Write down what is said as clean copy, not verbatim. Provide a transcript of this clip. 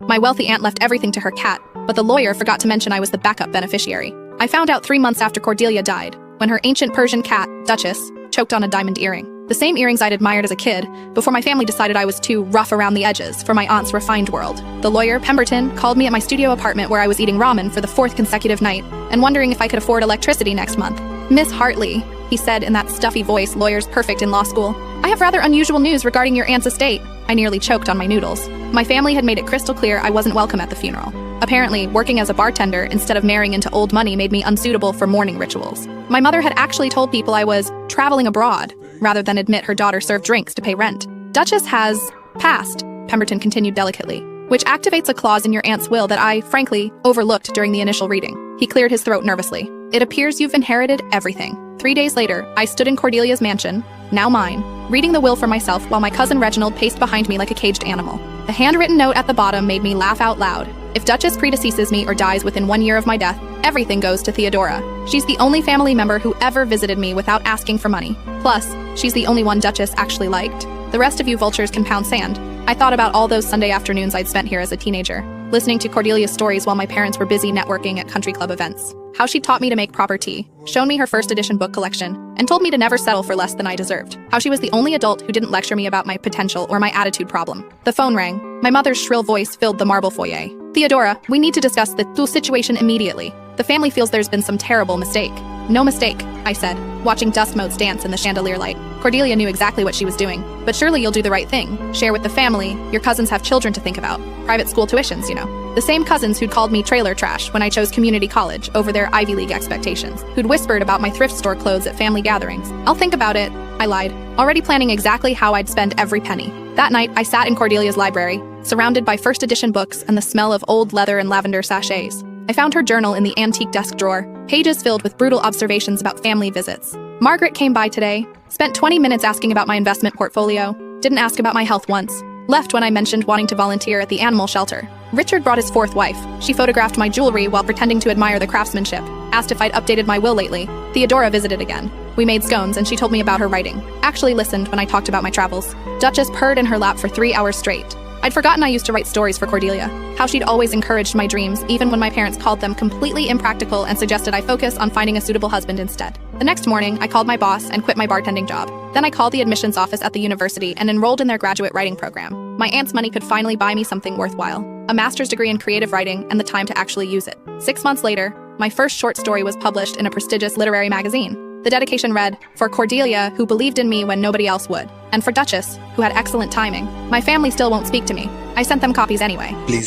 My wealthy aunt left everything to her cat, but the lawyer forgot to mention I was the backup beneficiary. I found out 3 months after Cordelia died, when her ancient Persian cat, Duchess, choked on a diamond earring. The same earrings I'd admired as a kid, before my family decided I was too rough around the edges for my aunt's refined world. The lawyer, Pemberton, called me at my studio apartment where I was eating ramen for the 4th consecutive night and wondering if I could afford electricity next month. "Miss Hartley," he said in that stuffy voice lawyers perfect in law school, "I have rather unusual news regarding your aunt's estate." I nearly choked on my noodles. My family had made it crystal clear I wasn't welcome at the funeral. Apparently, working as a bartender instead of marrying into old money made me unsuitable for mourning rituals. My mother had actually told people I was traveling abroad, rather than admit her daughter served drinks to pay rent. "Duchess has passed," Pemberton continued delicately, "which activates a clause in your aunt's will that I, frankly, overlooked during the initial reading." He cleared his throat nervously. "It appears you've inherited everything." 3 days later, I stood in Cordelia's mansion, now mine, reading the will for myself while my cousin Reginald paced behind me like a caged animal. The handwritten note at the bottom made me laugh out loud. "If Duchess predeceases me or dies within 1 year of my death, everything goes to Theodora. She's the only family member who ever visited me without asking for money. Plus, she's the only one Duchess actually liked. The rest of you vultures can pound sand." I thought about all those Sunday afternoons I'd spent here as a teenager, listening to Cordelia's stories while my parents were busy networking at country club events. How she taught me to make proper tea, shown me her first edition book collection, and told me to never settle for less than I deserved. How she was the only adult who didn't lecture me about my potential or my attitude problem. The phone rang. My mother's shrill voice filled the marble foyer. "Theodora, we need to discuss the situation immediately. The family feels there's been some terrible mistake." "No mistake," I said, watching dust motes dance in the chandelier light. Cordelia knew exactly what she was doing. "But surely you'll do the right thing. Share with the family. Your cousins have children to think about. Private school tuitions, you know. The same cousins who'd called me trailer trash when I chose community college over their Ivy League expectations, who'd whispered about my thrift store clothes at family gatherings. I'll think about it," I lied, already planning exactly how I'd spend every penny. That night, I sat in Cordelia's library, surrounded by first edition books and the smell of old leather and lavender sachets. I found her journal in the antique desk drawer, pages filled with brutal observations about family visits. "Margaret came by today, spent 20 minutes asking about my investment portfolio, didn't ask about my health once, left when I mentioned wanting to volunteer at the animal shelter. Richard brought his 4th wife. She photographed my jewelry while pretending to admire the craftsmanship, asked if I'd updated my will lately. Theodora visited again. We made scones and she told me about her writing. Actually listened when I talked about my travels. Duchess purred in her lap for 3 hours straight. I'd forgotten I used to write stories for Cordelia, how she'd always encouraged my dreams even when my parents called them completely impractical and suggested I focus on finding a suitable husband instead. The next morning, I called my boss and quit my bartending job. Then I called the admissions office at the university and enrolled in their graduate writing program. My aunt's money could finally buy me something worthwhile, a master's degree in creative writing and the time to actually use it. 6 months later, my first short story was published in a prestigious literary magazine. The dedication read, "For Cordelia, who believed in me when nobody else would, and for Duchess, who had excellent timing. My family still won't speak to me. I sent them copies anyway." Please